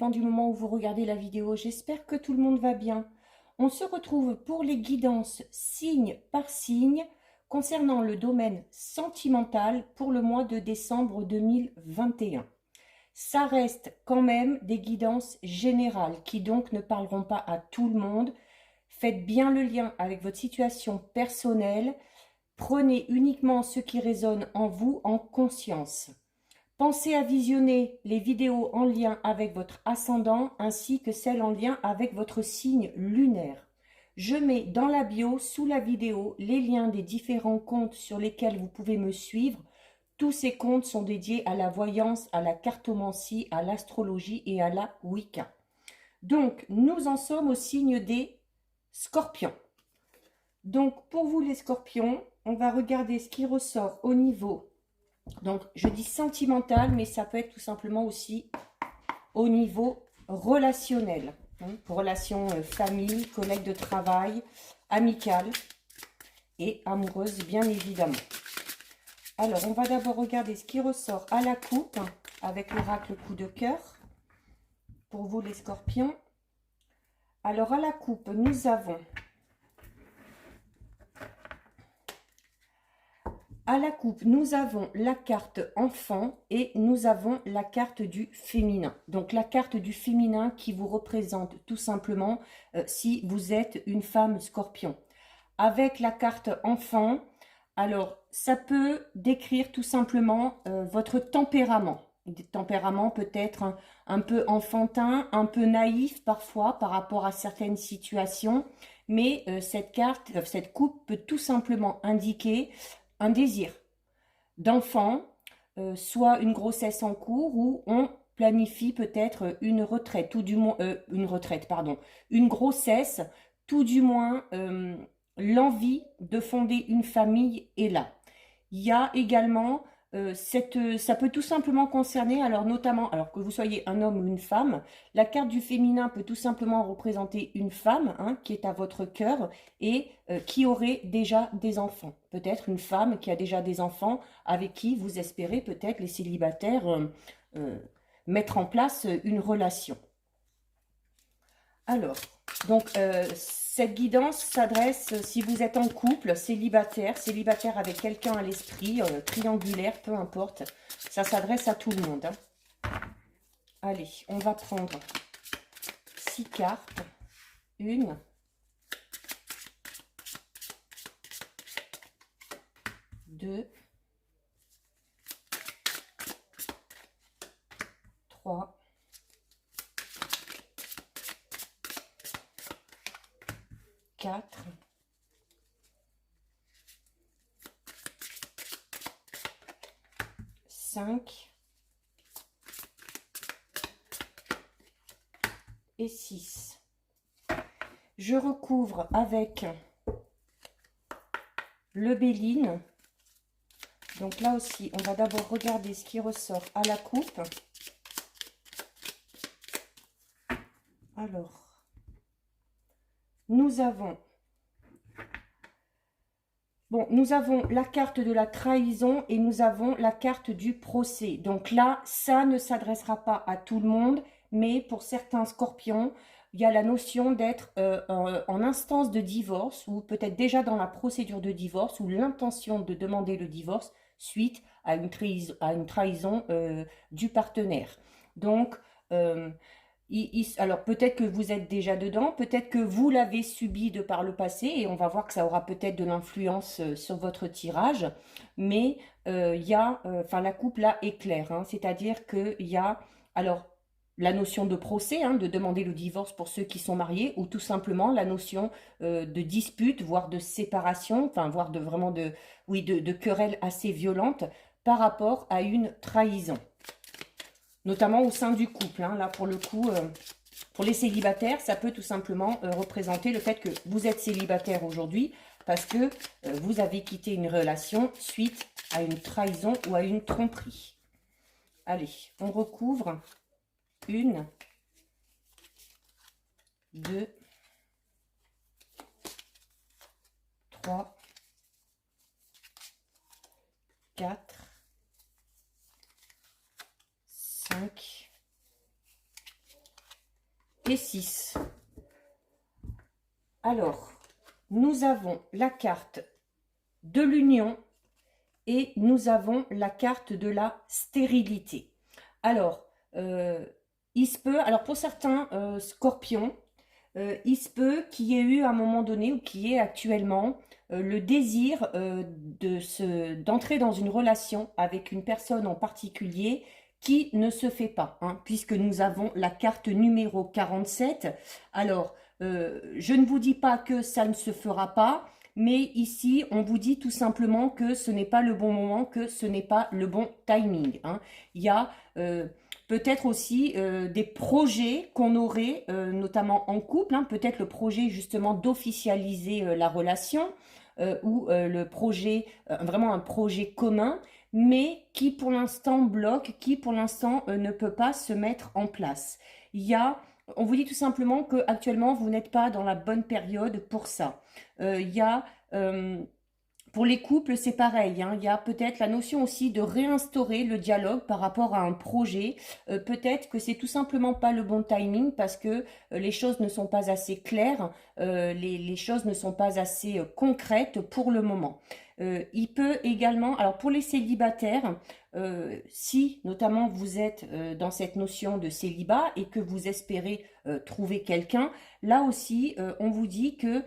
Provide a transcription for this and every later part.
dépend du moment où vous regardez la vidéo. J'espère que tout le monde va bien. On se retrouve pour les guidances signe par signe concernant le domaine sentimental pour le mois de décembre 2021. Ça reste quand même des guidances générales qui donc ne parleront pas à tout le monde. Faites bien le lien avec votre situation personnelle. Prenez uniquement ce qui résonne en vous en conscience. Pensez à visionner les vidéos en lien avec votre ascendant ainsi que celles en lien avec votre signe lunaire. Je mets dans la bio, sous la vidéo, les liens des différents comptes sur lesquels vous pouvez me suivre. Tous ces comptes sont dédiés à la voyance, à la cartomancie, à l'astrologie et à la Wicca. Donc, nous en sommes au signe des scorpions. Donc, pour vous les scorpions, on va regarder ce qui ressort au niveau, donc je dis sentimental, mais ça peut être tout simplement aussi au niveau relationnel. Pour relations famille, collègues de travail, amicales et amoureuses, bien évidemment. Alors, on va d'abord regarder ce qui ressort à la coupe avec l'oracle coup de cœur pour vous les scorpions. Alors, à la coupe, nous avons la carte enfant et nous avons la carte du féminin. Donc, la carte du féminin qui vous représente tout simplement si vous êtes une femme scorpion. Avec la carte enfant, alors, ça peut décrire tout simplement votre tempérament. Des tempéraments peut-être un peu enfantin, un peu naïf parfois par rapport à certaines situations. Mais cette coupe peut tout simplement indiquer un désir d'enfant, soit une grossesse en cours où on planifie peut-être une retraite, tout du moins une grossesse, tout du moins l'envie de fonder une famille est là. Il y a également ça peut tout simplement concerner, alors notamment, alors que vous soyez un homme ou une femme, la carte du féminin peut tout simplement représenter une femme qui est à votre cœur et qui aurait déjà des enfants. Peut-être une femme qui a déjà des enfants avec qui vous espérez peut-être les célibataires mettre en place une relation. Alors, donc, cette guidance s'adresse, si vous êtes en couple, célibataire avec quelqu'un à l'esprit, triangulaire, peu importe, ça s'adresse à tout le monde. Allez, on va prendre 6 cartes. 1, 2, 3, 4, 5 et 6. Je recouvre avec le Béline. Donc là aussi, on va d'abord regarder ce qui ressort à la coupe. Alors, nous avons la carte de la trahison et nous avons la carte du procès. Donc là, ça ne s'adressera pas à tout le monde, mais pour certains scorpions, il y a la notion d'être en instance de divorce ou peut-être déjà dans la procédure de divorce ou l'intention de demander le divorce suite à une trahison du partenaire. Donc, alors peut-être que vous êtes déjà dedans, peut-être que vous l'avez subi de par le passé et on va voir que ça aura peut-être de l'influence sur votre tirage, mais la coupe là est claire, c'est-à-dire qu'il y a alors la notion de procès, de demander le divorce pour ceux qui sont mariés ou tout simplement la notion de dispute, voire de séparation, enfin voire de querelle assez violente par rapport à une trahison. Notamment au sein du couple. Là, pour le coup, pour les célibataires, ça peut tout simplement représenter le fait que vous êtes célibataire aujourd'hui parce que vous avez quitté une relation suite à une trahison ou à une tromperie. Allez, on recouvre 1, 2, 3, 4, 5 et 6. Alors, nous avons la carte de l'union et nous avons la carte de la stérilité. Alors, il se peut, alors pour certains scorpions, il se peut qu'il y ait eu à un moment donné ou qu'il y ait actuellement le désir d'entrer dans une relation avec une personne en particulier qui ne se fait pas, hein, puisque nous avons la carte numéro 47. Alors, je ne vous dis pas que ça ne se fera pas, mais ici, on vous dit tout simplement que ce n'est pas le bon moment, que ce n'est pas le bon timing, hein. Il y a peut-être aussi des projets qu'on aurait, notamment en couple, hein, peut-être le projet justement d'officialiser la relation ou le projet, vraiment un projet commun, mais qui pour l'instant bloque, qui pour l'instant ne peut pas se mettre en place. On vous dit tout simplement que actuellement vous n'êtes pas dans la bonne période pour ça. Pour les couples, c'est pareil, hein. Il y a peut-être la notion aussi de réinstaurer le dialogue par rapport à un projet. Peut-être que c'est tout simplement pas le bon timing parce que les choses ne sont pas assez claires, les choses ne sont pas assez concrètes pour le moment. Il peut également, alors pour les célibataires, si notamment vous êtes dans cette notion de célibat et que vous espérez trouver quelqu'un, là aussi, on vous dit que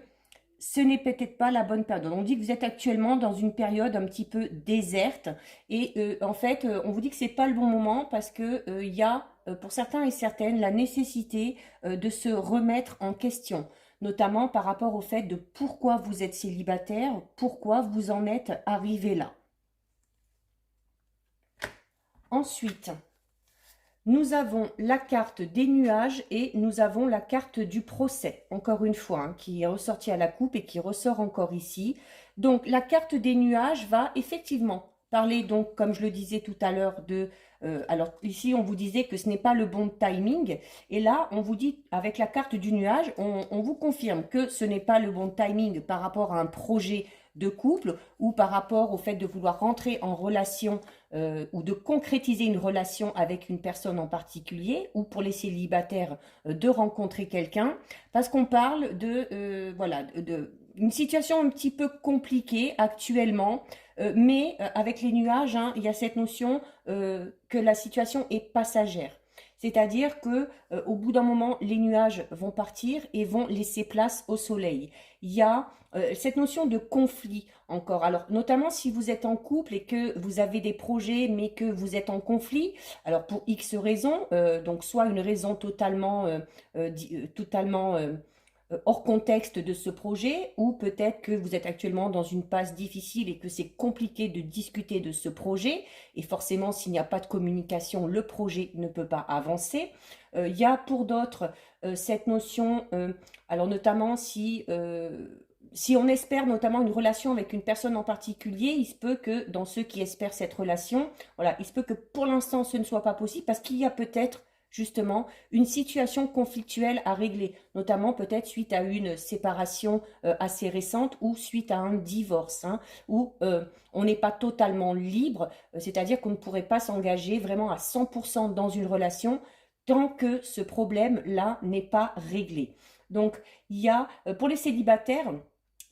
ce n'est peut-être pas la bonne période. On dit que vous êtes actuellement dans une période un petit peu déserte et en fait, on vous dit que c'est pas le bon moment parce que il y a pour certains et certaines la nécessité de se remettre en question, notamment par rapport au fait de pourquoi vous êtes célibataire, pourquoi vous en êtes arrivé là. Ensuite, nous avons la carte des nuages et nous avons la carte du procès, encore une fois, hein, qui est ressortie à la coupe et qui ressort encore ici. Donc, la carte des nuages va effectivement parler, donc, comme je le disais tout à l'heure, alors ici, on vous disait que ce n'est pas le bon timing. Et là, on vous dit, avec la carte du nuage, on vous confirme que ce n'est pas le bon timing par rapport à un projet de couple ou par rapport au fait de vouloir rentrer en relation ou de concrétiser une relation avec une personne en particulier ou pour les célibataires de rencontrer quelqu'un parce qu'on parle de voilà une situation un petit peu compliquée actuellement mais avec les nuages hein, il y a cette notion que la situation est passagère. C'est-à-dire que au bout d'un moment, les nuages vont partir et vont laisser place au soleil. Il y a cette notion de conflit encore. Alors, notamment si vous êtes en couple et que vous avez des projets, mais que vous êtes en conflit, alors pour X raisons, donc soit une raison totalement hors contexte de ce projet, ou peut-être que vous êtes actuellement dans une passe difficile et que c'est compliqué de discuter de ce projet, et forcément s'il n'y a pas de communication, le projet ne peut pas avancer. Il y a pour d'autres cette notion, alors notamment si on espère notamment une relation avec une personne en particulier, il se peut que dans ceux qui espèrent cette relation, voilà, il se peut que pour l'instant ce ne soit pas possible parce qu'il y a peut-être justement une situation conflictuelle à régler, notamment peut-être suite à une séparation assez récente ou suite à un divorce, hein, où on n'est pas totalement libre, c'est-à-dire qu'on ne pourrait pas s'engager vraiment à 100% dans une relation tant que ce problème-là n'est pas réglé. Donc, il y a, pour les célibataires,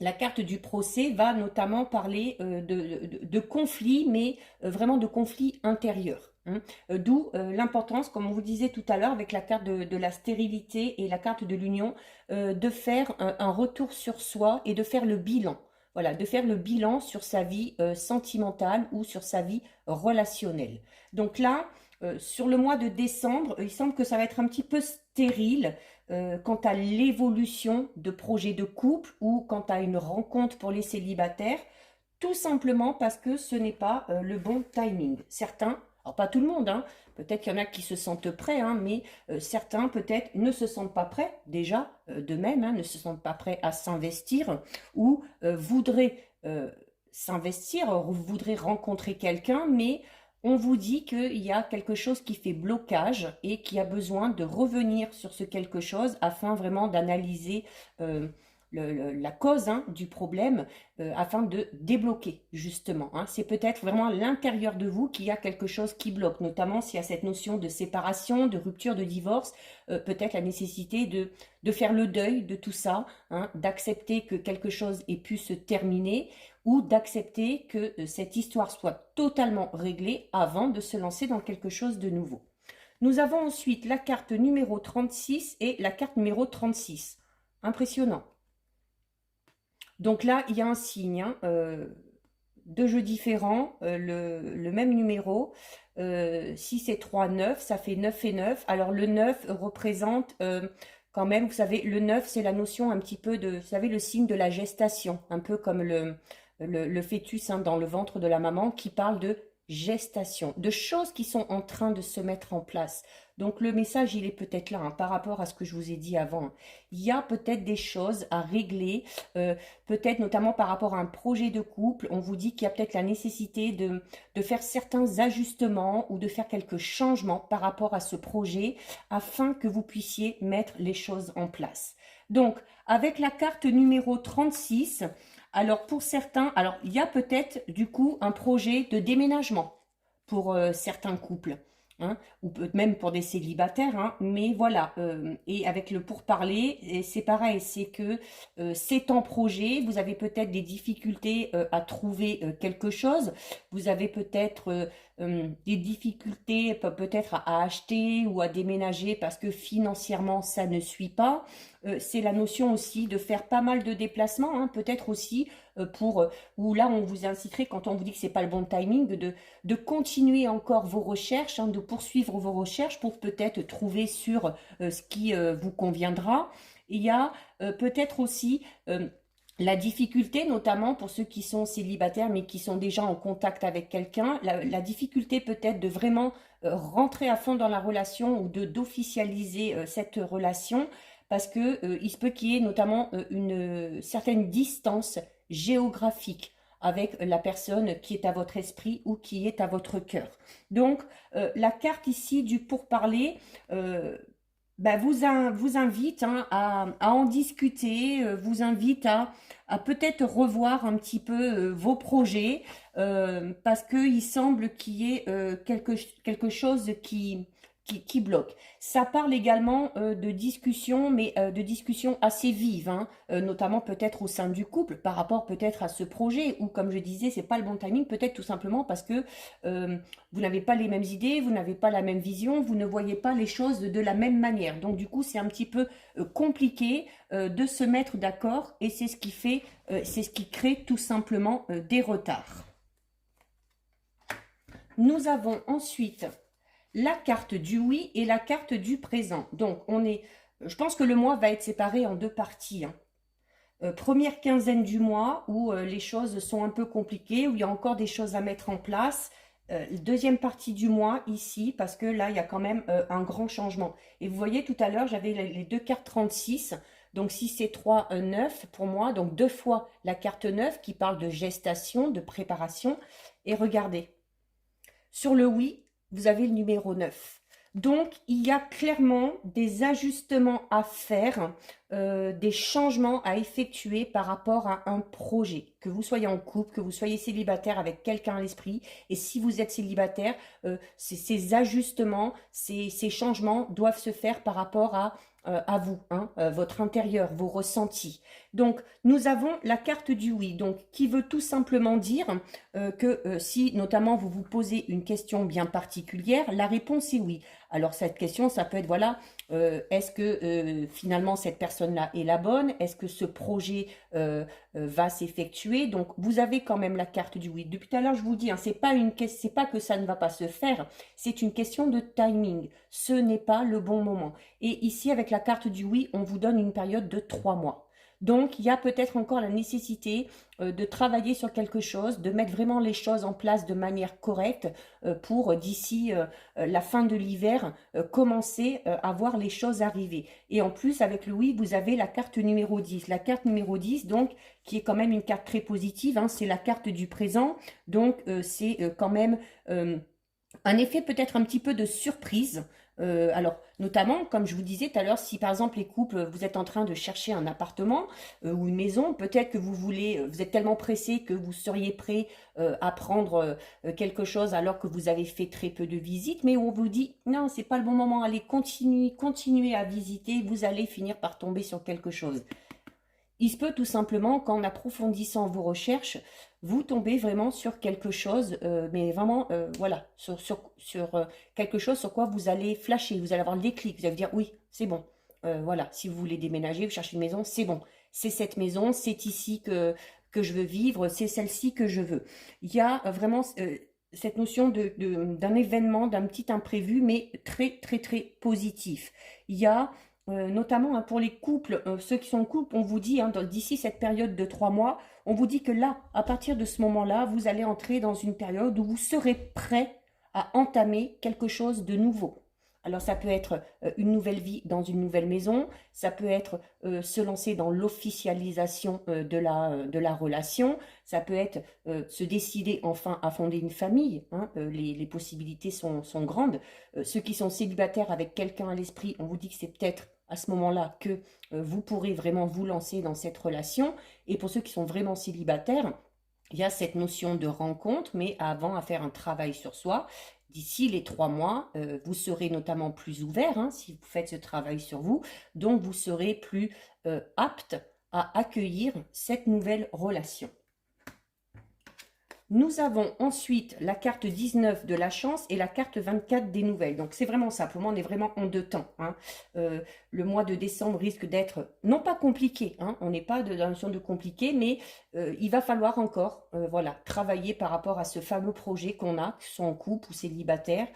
la carte du procès va notamment parler de conflits, mais vraiment de conflits intérieurs. Hein. D'où l'importance, comme on vous disait tout à l'heure, avec la carte de la stérilité et la carte de l'union, de faire un retour sur soi et de faire le bilan. Voilà, de faire le bilan sur sa vie sentimentale ou sur sa vie relationnelle. Donc là, sur le mois de décembre, il semble que ça va être un petit peu stérile quant à l'évolution de projets de couple ou quant à une rencontre pour les célibataires, tout simplement parce que ce n'est pas le bon timing. Certains, alors pas tout le monde, hein, peut-être qu'il y en a qui se sentent prêts, hein, mais certains peut-être ne se sentent pas prêts déjà d'eux-mêmes, hein, ne se sentent pas prêts à s'investir ou voudraient s'investir, voudraient rencontrer quelqu'un, mais on vous dit qu'il y a quelque chose qui fait blocage et qui a besoin de revenir sur ce quelque chose afin vraiment d'analyser la cause du problème afin de débloquer justement. C'est peut-être vraiment à l'intérieur de vous qu'il y a quelque chose qui bloque, notamment s'il y a cette notion de séparation, de rupture, de divorce, peut-être la nécessité de faire le deuil de tout ça, d'accepter que quelque chose ait pu se terminer ou d'accepter que cette histoire soit totalement réglée avant de se lancer dans quelque chose de nouveau. Nous avons ensuite la carte numéro 36 et la carte numéro 36. Impressionnant. Donc là, il y a un signe, deux jeux différents, le même numéro, 6 et 3, 9, ça fait 9 et 9. Alors le 9 représente quand même, vous savez, le 9 c'est la notion un petit peu de, vous savez, le signe de la gestation, un peu comme le fœtus dans le ventre de la maman qui parle de gestation, de choses qui sont en train de se mettre en place. Donc le message, il est peut-être là, par rapport à ce que je vous ai dit avant. Il y a peut-être des choses à régler, peut-être notamment par rapport à un projet de couple. On vous dit qu'il y a peut-être la nécessité de faire certains ajustements ou de faire quelques changements par rapport à ce projet afin que vous puissiez mettre les choses en place. Donc, avec la carte numéro 36, alors pour certains, alors il y a peut-être du coup un projet de déménagement pour certains couples, ou même pour des célibataires, mais voilà, et avec le pourparler, c'est pareil, c'est que c'est en projet, vous avez peut-être des difficultés à trouver quelque chose, vous avez peut-être des difficultés peut-être à acheter ou à déménager parce que financièrement ça ne suit pas. C'est la notion aussi de faire pas mal de déplacements, peut-être aussi pour, ou là on vous inciterait quand on vous dit que c'est pas le bon timing, de continuer encore vos recherches, de poursuivre vos recherches pour peut-être trouver sur ce qui vous conviendra. Il y a peut-être aussi la difficulté, notamment pour ceux qui sont célibataires mais qui sont déjà en contact avec quelqu'un, la difficulté peut-être de vraiment rentrer à fond dans la relation ou d'officialiser cette relation parce que il se peut qu'il y ait notamment une certaine distance géographique avec la personne qui est à votre esprit ou qui est à votre cœur. Donc, la carte ici du pourparler vous invite à en discuter, vous invite à peut-être revoir un petit peu vos projets parce qu'il semble qu'il y ait quelque chose qui bloque. Ça parle également de discussions, mais de discussions assez vives, notamment peut-être au sein du couple, par rapport peut-être à ce projet, ou comme je disais, c'est pas le bon timing, peut-être tout simplement parce que vous n'avez pas les mêmes idées, vous n'avez pas la même vision, vous ne voyez pas les choses de la même manière. Donc du coup, c'est un petit peu compliqué de se mettre d'accord, et c'est ce qui fait, c'est ce qui crée tout simplement des retards. Nous avons ensuite la carte du oui et la carte du présent. Donc, je pense que le mois va être séparé en deux parties. Première quinzaine du mois où les choses sont un peu compliquées, où il y a encore des choses à mettre en place. Deuxième partie du mois ici, parce que là, il y a quand même un grand changement. Et vous voyez, tout à l'heure, j'avais les deux cartes 36. Donc, 6 et 3, 9 pour moi. Donc, deux fois la carte 9 qui parle de gestation, de préparation. Et regardez, sur le oui, vous avez le numéro 9. Donc, il y a clairement des ajustements à faire, des changements à effectuer par rapport à un projet. Que vous soyez en couple, que vous soyez célibataire avec quelqu'un à l'esprit. Et si vous êtes célibataire, ces ajustements, ces changements doivent se faire par rapport à vous, votre intérieur, vos ressentis. Donc, nous avons la carte du oui, donc qui veut tout simplement dire que si notamment vous vous posez une question bien particulière, la réponse est oui. Alors cette question, ça peut être voilà, est-ce que finalement cette personne-là est la bonne? Est-ce que ce projet va s'effectuer? Donc vous avez quand même la carte du oui. Depuis tout à l'heure, je vous dis, c'est pas que ça ne va pas se faire, c'est une question de timing. Ce n'est pas le bon moment. Et ici, avec la carte du oui, on vous donne une période de 3 mois. Donc, il y a peut-être encore la nécessité de travailler sur quelque chose, de mettre vraiment les choses en place de manière correcte pour, d'ici la fin de l'hiver, commencer à voir les choses arriver. Et en plus, avec le oui, vous avez la carte numéro 10. La carte numéro 10, donc, qui est quand même une carte très positive, c'est la carte du présent. Donc, c'est quand même un effet peut-être un petit peu de surprise Alors, notamment, comme je vous disais tout à l'heure, si par exemple les couples, vous êtes en train de chercher un appartement ou une maison, peut-être que vous voulez, vous êtes tellement pressé que vous seriez prêt à prendre quelque chose alors que vous avez fait très peu de visites, mais on vous dit non, c'est pas le bon moment, allez, continuez à visiter, vous allez finir par tomber sur quelque chose. Il se peut tout simplement qu'en approfondissant vos recherches, vous tombez vraiment sur quelque chose, mais vraiment, voilà, sur quelque chose sur quoi vous allez flasher, vous allez avoir le déclic, vous allez vous dire oui, c'est bon. Voilà, si vous voulez déménager, vous cherchez une maison, c'est bon. C'est cette maison, c'est ici que je veux vivre, c'est celle-ci que je veux. Il y a vraiment cette notion d'un événement, d'un petit imprévu, mais très, très, très positif. Il y a notamment hein, pour les couples, ceux qui sont en couple, on vous dit, hein, d'ici cette période de 3 mois, on vous dit que là, à partir de ce moment-là, vous allez entrer dans une période où vous serez prêt à entamer quelque chose de nouveau. Alors ça peut être une nouvelle vie dans une nouvelle maison, ça peut être se lancer dans l'officialisation de la relation, ça peut être se décider enfin à fonder une famille, hein, les possibilités sont grandes. Ceux qui sont célibataires avec quelqu'un à l'esprit, on vous dit que c'est peut-être à ce moment-là que vous pourrez vraiment vous lancer dans cette relation. Et pour ceux qui sont vraiment célibataires, il y a cette notion de rencontre, mais avant à faire un travail sur soi. D'ici les 3 mois, vous serez notamment plus ouvert hein, si vous faites ce travail sur vous, donc vous serez plus apte à accueillir cette nouvelle relation. Nous avons ensuite la carte 19 de la chance et la carte 24 des nouvelles. Donc c'est vraiment ça, pour moi on est vraiment en deux temps. Hein. Le mois de décembre risque d'être, non pas compliqué, hein, on n'est pas dans la notion de compliqué, mais il va falloir encore voilà, travailler par rapport à ce fameux projet qu'on a, que ce soit en couple ou célibataire,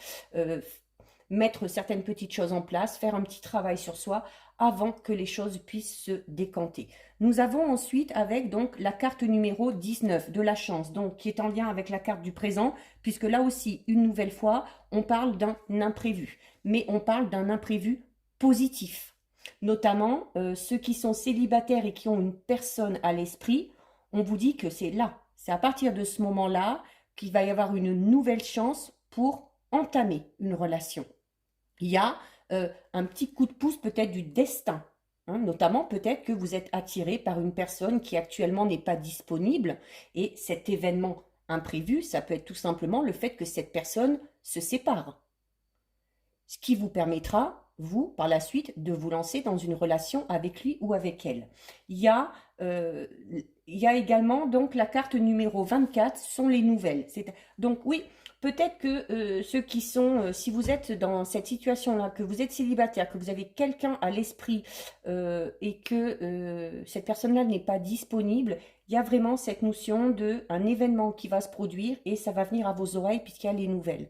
mettre certaines petites choses en place, faire un petit travail sur soi avant que les choses puissent se décanter. Nous avons ensuite avec donc la carte numéro 19 de la chance, donc qui est en lien avec la carte du présent, puisque là aussi, une nouvelle fois, on parle d'un imprévu, mais on parle d'un imprévu positif. Notamment, ceux qui sont célibataires et qui ont une personne à l'esprit, on vous dit que c'est là, c'est à partir de ce moment-là qu'il va y avoir une nouvelle chance pour entamer une relation. Il y a un petit coup de pouce peut-être du destin. Hein, notamment peut-être que vous êtes attiré par une personne qui actuellement n'est pas disponible et cet événement imprévu, ça peut être tout simplement le fait que cette personne se sépare. Ce qui vous permettra, vous, par la suite, de vous lancer dans une relation avec lui ou avec elle. Il y a également donc la carte numéro 24, sont les nouvelles. Donc oui, peut-être que ceux qui sont, si vous êtes dans cette situation-là, que vous êtes célibataire, que vous avez quelqu'un à l'esprit et que cette personne-là n'est pas disponible, il y a vraiment cette notion d'un événement qui va se produire et ça va venir à vos oreilles puisqu'il y a les nouvelles.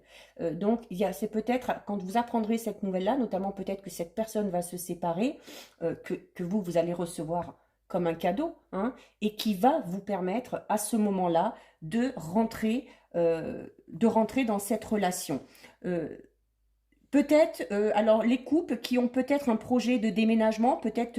Donc, c'est peut-être, quand vous apprendrez cette nouvelle-là, notamment peut-être que cette personne va se séparer, que vous allez recevoir comme un cadeau, hein, et qui va vous permettre à ce moment-là de rentrer dans cette relation. Peut-être, alors les couples qui ont peut-être un projet de déménagement, peut-être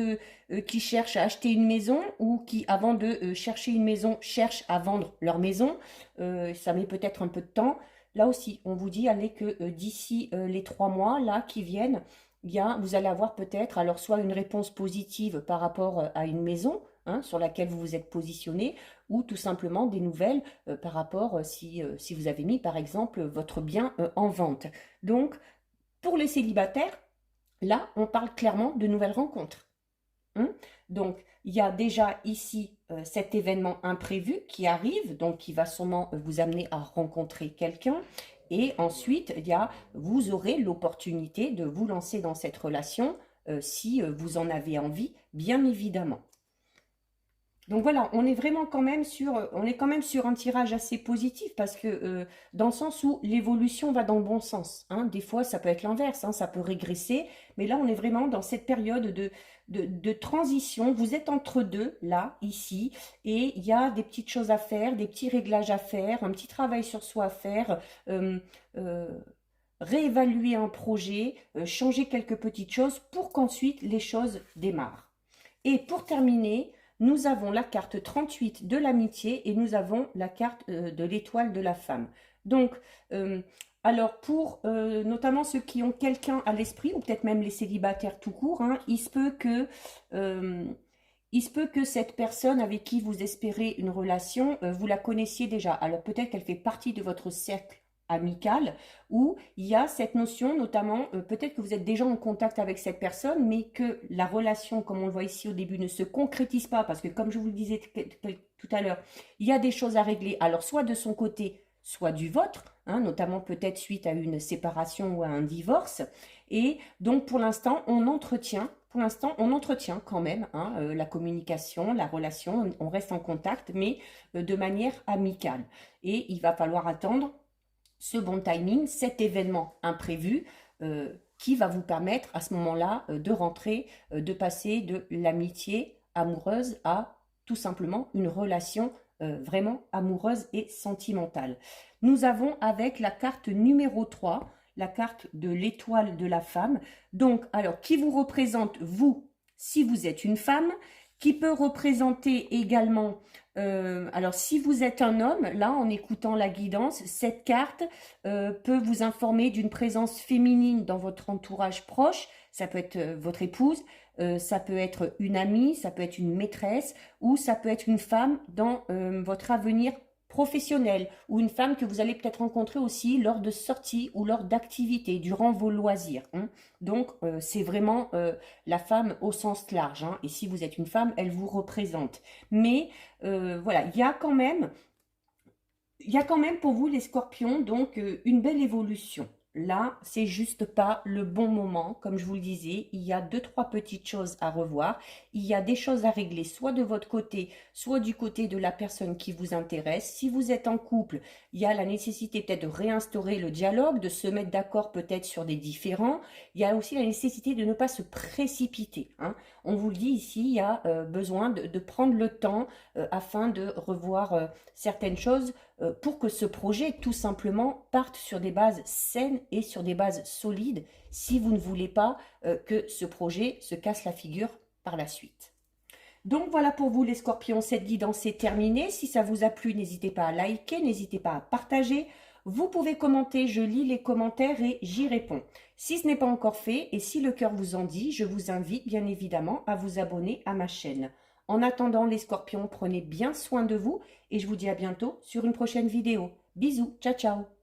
qui cherchent à acheter une maison ou qui, avant de chercher une maison, cherchent à vendre leur maison, ça met peut-être un peu de temps. Là aussi, on vous dit, allez, que d'ici les 3 mois, là, qui viennent, vous allez avoir peut-être, alors soit une réponse positive par rapport à une maison, hein, sur laquelle vous vous êtes positionné, ou tout simplement des nouvelles par rapport si vous avez mis, par exemple, votre bien en vente. Donc, pour les célibataires, là, on parle clairement de nouvelles rencontres. Hein. Donc, il y a déjà ici cet événement imprévu qui arrive, donc qui va sûrement vous amener à rencontrer quelqu'un. Et ensuite, vous aurez l'opportunité de vous lancer dans cette relation si vous en avez envie, bien évidemment. Donc voilà, on est quand même sur un tirage assez positif parce que dans le sens où l'évolution va dans le bon sens. Hein. Des fois, ça peut être l'inverse, hein, ça peut régresser, mais là, on est vraiment dans cette période de transition. Vous êtes entre deux, là, ici, et il y a des petites choses à faire, des petits réglages à faire, un petit travail sur soi à faire, réévaluer un projet, changer quelques petites choses pour qu'ensuite les choses démarrent. Et pour terminer, nous avons la carte 38 de l'amitié et nous avons la carte de l'étoile de la femme. Donc, Alors pour notamment ceux qui ont quelqu'un à l'esprit, ou peut-être même les célibataires tout court, hein, euh, il se peut que cette personne avec qui vous espérez une relation, vous la connaissiez déjà. Alors peut-être qu'elle fait partie de votre cercle amical, où il y a cette notion, notamment, peut-être que vous êtes déjà en contact avec cette personne, mais que la relation, comme on le voit ici au début, ne se concrétise pas, parce que comme je vous le disais tout à l'heure, il y a des choses à régler, alors soit de son côté, soit du vôtre, hein, notamment peut-être suite à une séparation ou à un divorce. Et donc pour l'instant, on entretient quand même, hein, la communication, la relation, on reste en contact, mais de manière amicale. Et il va falloir attendre ce bon timing, cet événement imprévu qui va vous permettre à ce moment-là de rentrer, de passer de l'amitié amoureuse à tout simplement une relation vraiment amoureuse et sentimentale. Nous avons avec la carte numéro 3, la carte de l'étoile de la femme. Donc, alors, qui vous représente, vous, si vous êtes une femme, qui peut représenter également, alors si vous êtes un homme, là, en écoutant la guidance, cette carte peut vous informer d'une présence féminine dans votre entourage proche. Ça peut être votre épouse, ça peut être une amie, ça peut être une maîtresse, ou ça peut être une femme dans votre avenir professionnel, ou une femme que vous allez peut-être rencontrer aussi lors de sorties ou lors d'activités, durant vos loisirs, hein. Donc, c'est vraiment la femme au sens large, hein. Et si vous êtes une femme, elle vous représente. Mais voilà, il y a quand même pour vous les scorpions, donc une belle évolution. Là, c'est juste pas le bon moment. Comme je vous le disais, il y a deux, trois petites choses à revoir. Il y a des choses à régler, soit de votre côté, soit du côté de la personne qui vous intéresse. Si vous êtes en couple, il y a la nécessité peut-être de réinstaurer le dialogue, de se mettre d'accord peut-être sur des différends. Il y a aussi la nécessité de ne pas se précipiter, hein. On vous le dit ici, il y a besoin de prendre le temps afin de revoir certaines choses pour que ce projet tout simplement parte sur des bases saines et sur des bases solides si vous ne voulez pas que ce projet se casse la figure par la suite. Donc voilà pour vous les scorpions, cette guidance est terminée. Si ça vous a plu, n'hésitez pas à liker, n'hésitez pas à partager. Vous pouvez commenter, je lis les commentaires et j'y réponds. Si ce n'est pas encore fait et si le cœur vous en dit, je vous invite bien évidemment à vous abonner à ma chaîne. En attendant les scorpions, prenez bien soin de vous et je vous dis à bientôt sur une prochaine vidéo. Bisous, ciao ciao.